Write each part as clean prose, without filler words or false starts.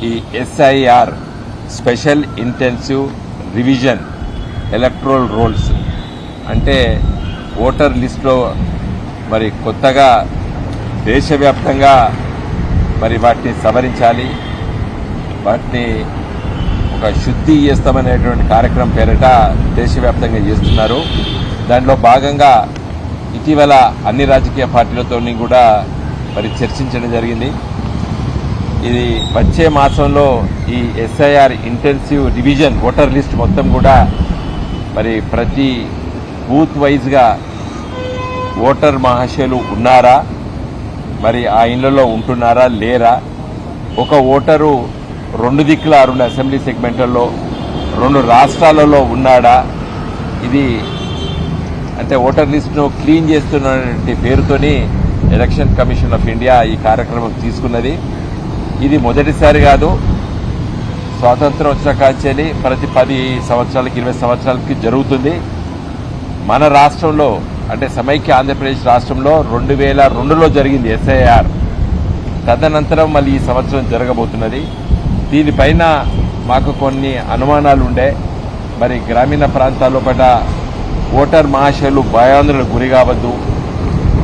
ఈ SIR special intensive revision electoral roles అంటే voter లిస్టులో మరి కొత్తగా దేశవ్యాప్తంగా మరి వాటిని సవరించాలి, వాటిని ఒక శుద్ధి చేస్తామనేటువంటి కార్యక్రమం పేరిట దేశవ్యాప్తంగా చేస్తున్నారు. దాంట్లో భాగంగా ఇటీవల అన్ని రాజకీయ పార్టీలతో కూడా మరి చర్చించడం జరిగింది. ఇది వచ్చే మాసంలో ఈ SIR intensive revision voter list మొత్తం కూడా మరి ప్రతి బూత్ వైజ్గా ఓటర్ మహాశయులు ఉన్నారా, మరి ఆ ఇళ్లలో ఉంటున్నారా లేరా, ఒక ఓటరు 2 దిక్కుల 2 అసెంబ్లీ సెగ్మెంట్లలో 2 రాష్ట్రాలలో ఉన్నాడా, ఇది అంటే ఓటర్ లిస్టును క్లీన్ చేస్తున్నటువంటి పేరుతోని ఎలక్షన్ కమిషన్ ఆఫ్ ఇండియా ఈ కార్యక్రమం తీసుకున్నది. ఇది మొదటిసారి కాదు, స్వాతంత్రం వచ్చిన కాంచెల్లి ప్రతి 10 సంవత్సరాలకి 20 సంవత్సరాలకి జరుగుతుంది. మన రాష్ట్రంలో అంటే సమైక్య ఆంధ్రప్రదేశ్ రాష్ట్రంలో 2002లో జరిగింది ఎస్ఐఆర్. తదనంతరం మళ్ళీ ఈ సంవత్సరం జరగబోతున్నది. దీనిపైన మాకు కొన్ని అనుమానాలు ఉండే, మరి గ్రామీణ ప్రాంతాల్లో పడ్డ ఓటర్ మహాశయులు భయాందోళనకు గురి కావద్దు,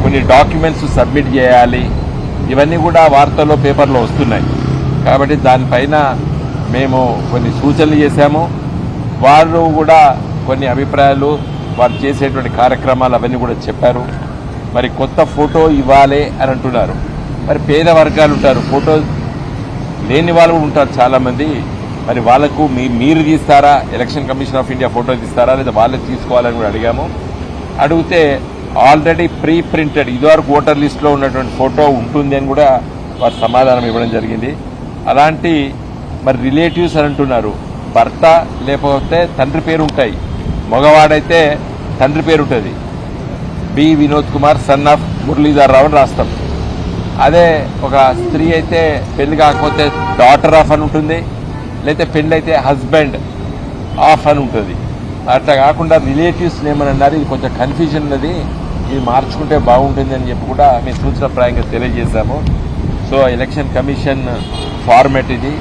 కొన్ని డాక్యుమెంట్స్ సబ్మిట్ చేయాలి, ఇవన్నీ కూడా వార్తల్లో పేపర్లో వస్తున్నాయి. కాబట్టి దానిపైన మేము కొన్ని సూచనలు చేశాము. వారు కూడా కొన్ని అభిప్రాయాలు, వారు చేసేటువంటి కార్యక్రమాలు అవన్నీ కూడా చెప్పారు. మరి కొత్త ఫోటో ఇవ్వాలి అని అంటున్నారు. మరి పేద వర్గాలు ఉంటారు, ఫోటో లేని వాళ్ళు కూడా ఉంటారు చాలామంది. మరి వాళ్లకు మీరు తీస్తారా, election commission of India photo తీస్తారా, లేదా వాళ్ళే తీసుకోవాలని కూడా అడిగాము. అడిగితే ఆల్రెడీ ప్రీ ప్రింటెడ్ ఇదివరకు ఓటర్ లిస్టులో ఉన్నటువంటి ఫోటో ఉంటుంది అని కూడా వారు సమాధానం ఇవ్వడం జరిగింది. అలాంటి మరి రిలేటివ్స్ అని అంటున్నారు, భర్త లేకపోతే తండ్రి పేరు ఉంటాయి, మగవాడైతే తండ్రి పేరు ఉంటుంది, B Vinod Kumar son of Muralidhar Rao అని రాస్తాం. అదే ఒక స్త్రీ అయితే పెళ్లి కాకపోతే డాటర్ ఆఫ్ అని ఉంటుంది, లేకపోతే పెళ్లి అయితే హస్బెండ్ ఆఫ్ అని ఉంటుంది. అట్లా కాకుండా రిలేటివ్స్ నేమని అన్నారు. ఇది కొంచెం కన్ఫ్యూజన్ ఉన్నది, ఇది మార్చుకుంటే బాగుంటుంది అని చెప్పి కూడా మేము సూచనప్రాయంగా తెలియజేశాము. సో ఎలక్షన్ కమిషన్ ఫార్మాట్ ఇది,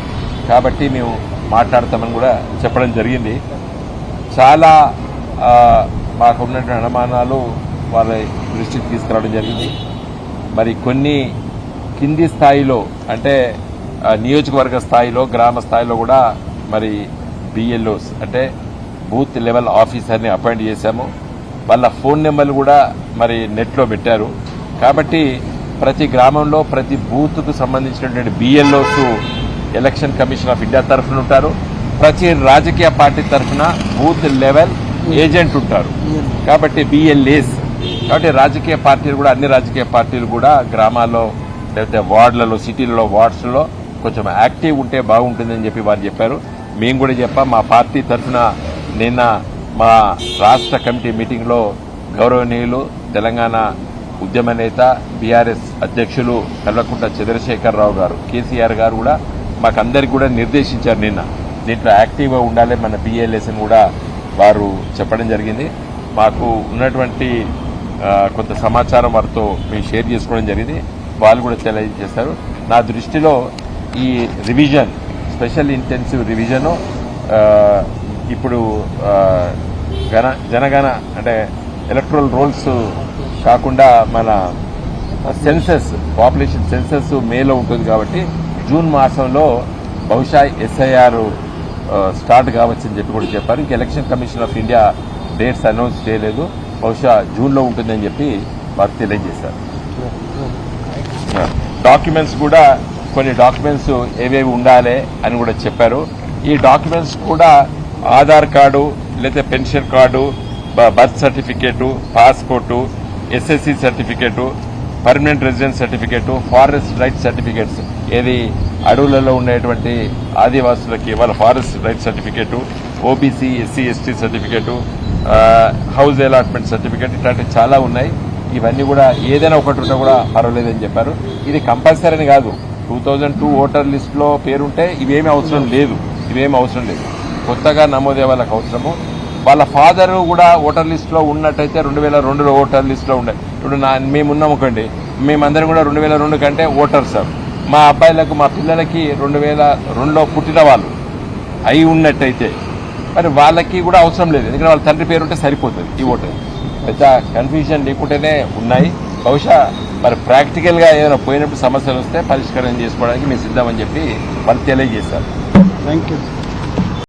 కాబట్టి మేము మాట్లాడతామని కూడా చెప్పడం జరిగింది. చాలా మాకు ఉన్నటువంటి అనుమానాలు వాళ్ళ దృష్టికి తీసుకురావడం జరిగింది. మరి కొన్ని కింది స్థాయిలో అంటే నియోజకవర్గ స్థాయిలో, గ్రామ స్థాయిలో కూడా మరి బిఎల్ఓస్ అంటే బూత్ లెవెల్ ఆఫీసర్ని అపాయింట్ చేశాము. వాళ్ళ ఫోన్ నెంబర్లు కూడా మరి నెట్లో పెట్టారు. కాబట్టి ప్రతి గ్రామంలో ప్రతి బూత్కు సంబంధించినటువంటి BLOs election commission of India తరఫున ఉంటారు. ప్రతి రాజకీయ పార్టీ తరఫున బూత్ లెవెల్ ఏజెంట్ ఉంటారు. కాబట్టి బిఎల్ఏస్, కాబట్టి రాజకీయ పార్టీలు కూడా అన్ని రాజకీయ పార్టీలు కూడా గ్రామాల్లో లేకపోతే వార్డులలో, సిటీలలో, వార్డ్స్లో కొంచెం యాక్టివ్ ఉంటే బాగుంటుందని చెప్పి వారు చెప్పారు. మేము కూడా చెప్పాం. మా పార్టీ తరఫున నిన్న మా రాష్ట్ర కమిటీ మీటింగ్లో గౌరవనీయులు తెలంగాణ ఉద్యమ నేత బీఆర్ఎస్ అధ్యక్షులు కల్వకుంట్ల చంద్రశేఖరరావు గారు, కేసీఆర్ గారు కూడా మాకందరికి కూడా నిర్దేశించారు. నిన్న దీంట్లో యాక్టివ్గా ఉండాలి మన బిఎల్ఎస్ అని కూడా వారు చెప్పడం జరిగింది. మాకు ఉన్నటువంటి కొంత సమాచారం వారితో మేము షేర్ చేసుకోవడం జరిగింది. వాళ్ళు కూడా తెలియజేస్తారు. నా దృష్టిలో ఈ రివిజన్, స్పెషల్ ఇంటెన్సివ్ రివిజను ఇప్పుడు జనగణ అంటే ఎలక్ట్రల్ రోల్స్ కాకుండా మన సెన్సస్, పాపులేషన్ సెన్సస్ మేలో ఉంటుంది. కాబట్టి జూన్ మాసంలో బహుశా ఎస్ఐఆర్ స్టార్ట్ కావచ్చని చెప్పి కూడా చెప్పారు. ఇంక election commission of India dates announce చేయలేదు, బహుశా జూన్లో ఉంటుందని చెప్పి వారు తెలియజేశారు. డాక్యుమెంట్స్ కూడా కొన్ని డాక్యుమెంట్స్ ఏవేవి ఉండాలి అని కూడా చెప్పారు. ఈ డాక్యుమెంట్స్ కూడా ఆధార్ కార్డు, లేదా pension card, birth certificate, passport, SSC certificate, permanent residence certificate, forest rights certificates, ఏది అడవులలో ఉండేటువంటి ఆదివాసులకి వాళ్ళ forest rights certificate, OBC, SC, ST certificate, house allotment certificate, ఇట్లాంటివి చాలా ఉన్నాయి. ఇవన్నీ కూడా ఏదైనా ఒకటి ఉన్నా కూడా పర్వాలేదని చెప్పారు. ఇది కంపల్సరీ అని కాదు. 2002 ఓటర్ లిస్టులో పేరుంటే ఇవేమీ అవసరం లేదు, కొత్తగా నమోదే వాళ్ళకి అవసరము. వాళ్ళ ఫాదరు కూడా ఓటర్ లిస్టులో ఉన్నట్టయితే 2002లో ఓటర్ లిస్టులో ఉండే. ఇప్పుడు మేమున్నాం అనుకోండి, మేమందరం కూడా 2002 కంటే ఓటర్ సార్. మా అబ్బాయిలకు మా పిల్లలకి 2002లో పుట్టిన వాళ్ళు అయి ఉన్నట్టయితే మరి వాళ్ళకి కూడా అవసరం లేదు, ఎందుకంటే వాళ్ళ తండ్రి పేరు ఉంటే సరిపోతుంది ఈ ఓటర్. పెద్ద కన్ఫ్యూజన్ లేకుంటేనే ఉన్నాయి. బహుశా మరి ప్రాక్టికల్గా ఏదైనా పోయినప్పుడు సమస్యలు వస్తే పరిష్కారం చేసుకోవడానికి మేము సిద్ధమని చెప్పి వాళ్ళు తెలియజేశారు. Thank you.